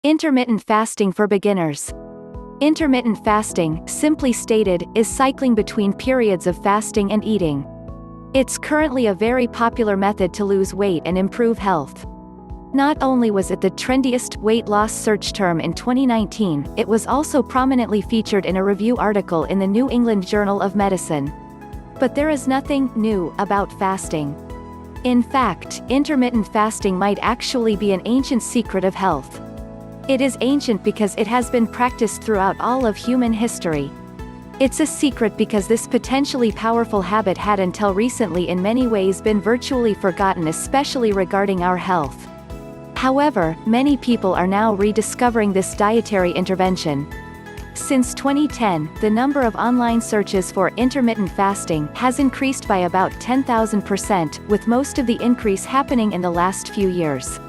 Intermittent fasting for beginners. Intermittent fasting, simply stated, is cycling between periods of fasting and eating. It's currently a very popular method to lose weight and improve health. Not only was it the trendiest weight loss search term in 2019, it was also prominently featured in a review article in the New England Journal of Medicine. But there is nothing new about fasting. In fact, intermittent fasting might actually be an ancient secret of health. It is ancient because it has been practiced throughout all of human history. It's a secret because this potentially powerful habit had until recently in many ways been virtually forgotten, especially regarding our health. However, many people are now rediscovering this dietary intervention. Since 2010, the number of online searches for intermittent fasting has increased by about 10,000%, with most of the increase happening in the last few years.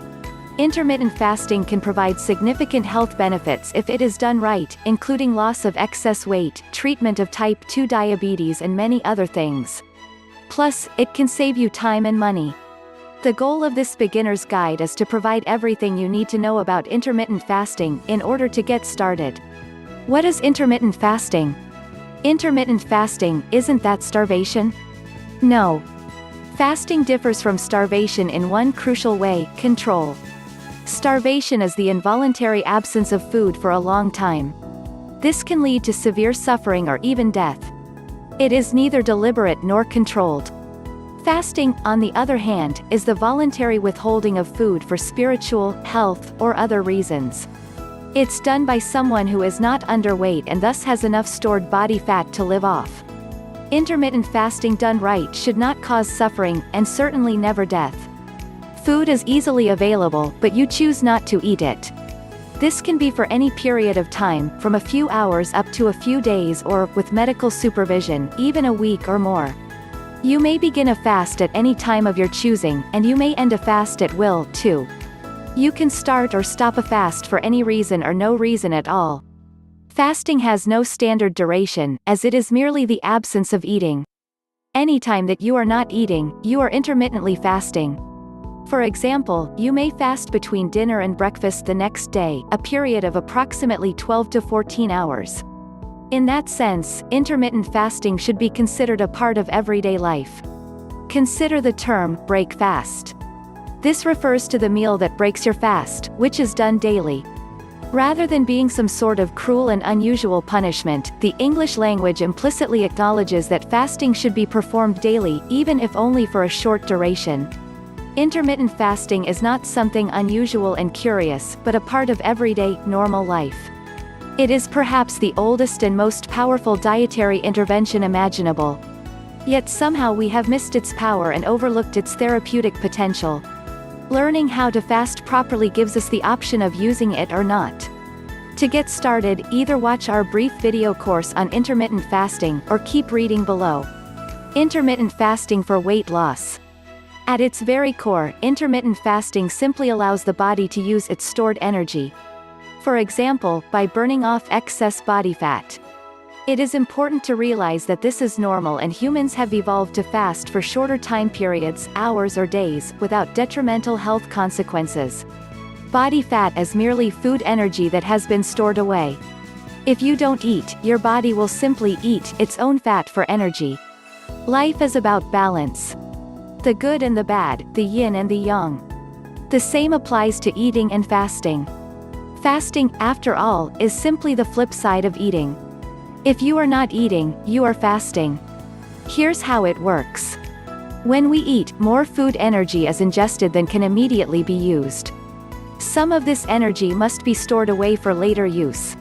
Intermittent fasting can provide significant health benefits if it is done right, including loss of excess weight, treatment of type 2 diabetes and many other things. Plus, it can save you time and money. The goal of this beginner's guide is to provide everything you need to know about intermittent fasting in order to get started. What is intermittent fasting? Intermittent fasting, isn't that starvation? No. Fasting differs from starvation in one crucial way: control. Starvation is the involuntary absence of food for a long time. This can lead to severe suffering or even death. It is neither deliberate nor controlled. Fasting, on the other hand, is the voluntary withholding of food for spiritual, health, or other reasons. It's done by someone who is not underweight and thus has enough stored body fat to live off. Intermittent fasting done right should not cause suffering, and certainly never death. Food is easily available, but you choose not to eat it. This can be for any period of time, from a few hours up to a few days or, with medical supervision, even a week or more. You may begin a fast at any time of your choosing, and you may end a fast at will, too. You can start or stop a fast for any reason or no reason at all. Fasting has no standard duration, as it is merely the absence of eating. Any time that you are not eating, you are intermittently fasting. For example, you may fast between dinner and breakfast the next day, a period of approximately 12 to 14 hours. In that sense, intermittent fasting should be considered a part of everyday life. Consider the term, break fast. This refers to the meal that breaks your fast, which is done daily. Rather than being some sort of cruel and unusual punishment, the English language implicitly acknowledges that fasting should be performed daily, even if only for a short duration. Intermittent fasting is not something unusual and curious, but a part of everyday, normal life. It is perhaps the oldest and most powerful dietary intervention imaginable. Yet somehow we have missed its power and overlooked its therapeutic potential. Learning how to fast properly gives us the option of using it or not. To get started, either watch our brief video course on intermittent fasting, or keep reading below. Intermittent fasting for weight loss. At its very core, intermittent fasting simply allows the body to use its stored energy. For example, by burning off excess body fat. It is important to realize that this is normal, and humans have evolved to fast for shorter time periods, hours or days, without detrimental health consequences. Body fat is merely food energy that has been stored away. If you don't eat, your body will simply eat its own fat for energy. Life is about balance. The good and the bad, the yin and the yang. The same applies to eating and fasting. Fasting, after all, is simply the flip side of eating. If you are not eating, you are fasting. Here's how it works. When we eat, more food energy is ingested than can immediately be used. Some of this energy must be stored away for later use.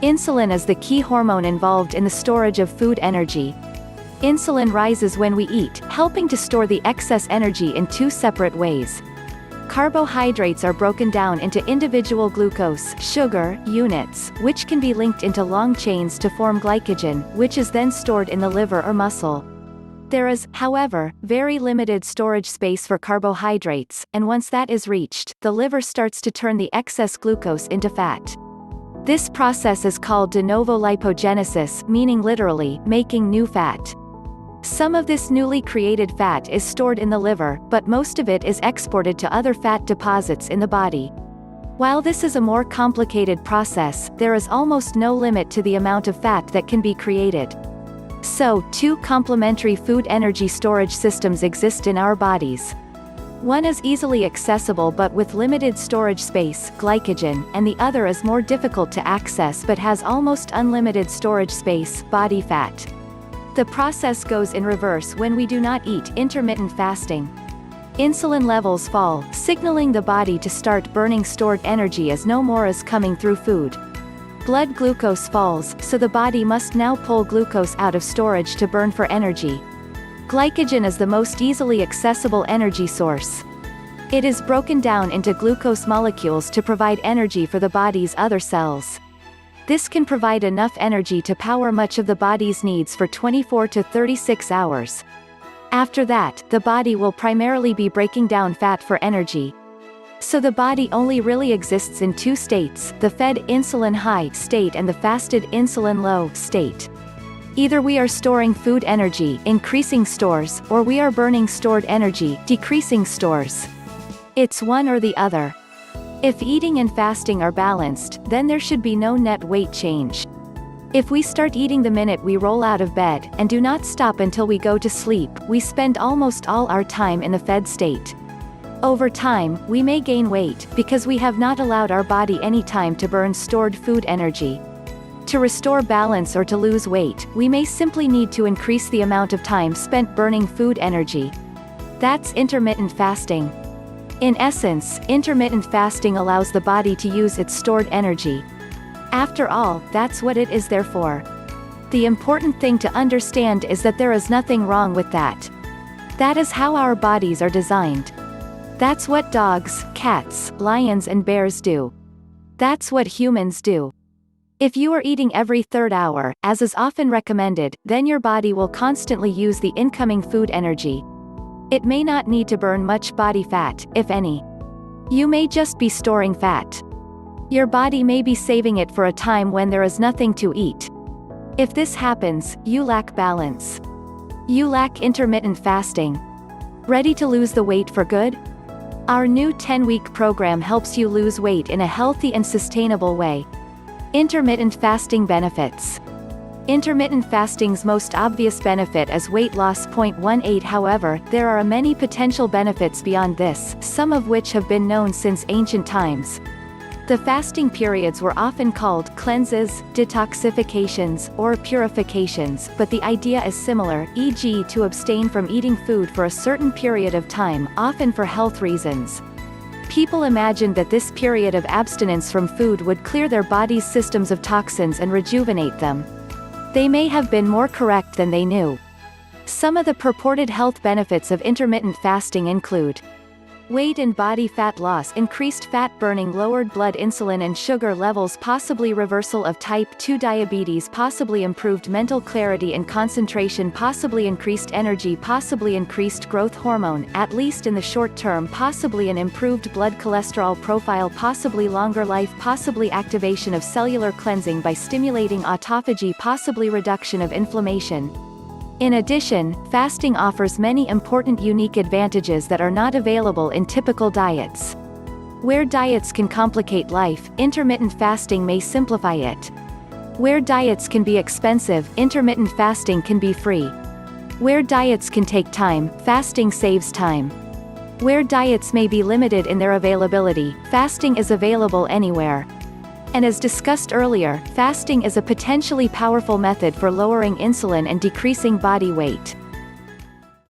Insulin is the key hormone involved in the storage of food energy. Insulin rises when we eat, helping to store the excess energy in two separate ways. Carbohydrates are broken down into individual glucose, sugar, units, which can be linked into long chains to form glycogen, which is then stored in the liver or muscle. There is, however, very limited storage space for carbohydrates, and once that is reached, the liver starts to turn the excess glucose into fat. This process is called de novo lipogenesis, meaning literally, making new fat. Some of this newly created fat is stored in the liver, but most of it is exported to other fat deposits in the body. While this is a more complicated process, there is almost no limit to the amount of fat that can be created. So, two complementary food energy storage systems exist in our bodies. One is easily accessible but with limited storage space, glycogen, and the other is more difficult to access but has almost unlimited storage space, body fat. The process goes in reverse when we do not eat, intermittent fasting. Insulin levels fall, signaling the body to start burning stored energy as no more is coming through food. Blood glucose falls, so the body must now pull glucose out of storage to burn for energy. Glycogen is the most easily accessible energy source. It is broken down into glucose molecules to provide energy for the body's other cells. This can provide enough energy to power much of the body's needs for 24 to 36 hours. After that, the body will primarily be breaking down fat for energy. So the body only really exists in two states, the fed insulin high state and the fasted insulin low state. Either we are storing food energy, increasing stores, or we are burning stored energy, decreasing stores. It's one or the other. If eating and fasting are balanced, then there should be no net weight change. If we start eating the minute we roll out of bed, and do not stop until we go to sleep, we spend almost all our time in the fed state. Over time, we may gain weight, because we have not allowed our body any time to burn stored food energy. To restore balance or to lose weight, we may simply need to increase the amount of time spent burning food energy. That's intermittent fasting. In essence, intermittent fasting allows the body to use its stored energy. After all, that's what it is there for. The important thing to understand is that there is nothing wrong with that. That is how our bodies are designed. That's what dogs, cats, lions and bears do. That's what humans do. If you are eating every third hour, as is often recommended, then your body will constantly use the incoming food energy. It may not need to burn much body fat, if any. You may just be storing fat. Your body may be saving it for a time when there is nothing to eat. If this happens, you lack balance. You lack intermittent fasting. Ready to lose the weight for good? Our new 10-week program helps you lose weight in a healthy and sustainable way. Intermittent fasting benefits. Intermittent fasting's most obvious benefit is weight loss. 18 However, there are many potential benefits beyond this, some of which have been known since ancient times. The fasting periods were often called cleanses, detoxifications, or purifications, but the idea is similar, e.g. to abstain from eating food for a certain period of time, often for health reasons. People imagined that this period of abstinence from food would clear their body's systems of toxins and rejuvenate them. They may have been more correct than they knew. Some of the purported health benefits of intermittent fasting include weight and body fat loss, increased fat burning, lowered blood insulin and sugar levels, possibly reversal of type 2 diabetes, possibly improved mental clarity and concentration, possibly increased energy, possibly increased growth hormone, at least in the short term, possibly an improved blood cholesterol profile, possibly longer life, possibly activation of cellular cleansing by stimulating autophagy, possibly reduction of inflammation. In addition, fasting offers many important unique advantages that are not available in typical diets. Where diets can complicate life, intermittent fasting may simplify it. Where diets can be expensive, intermittent fasting can be free. Where diets can take time, fasting saves time. Where diets may be limited in their availability, fasting is available anywhere. And as discussed earlier, fasting is a potentially powerful method for lowering insulin and decreasing body weight.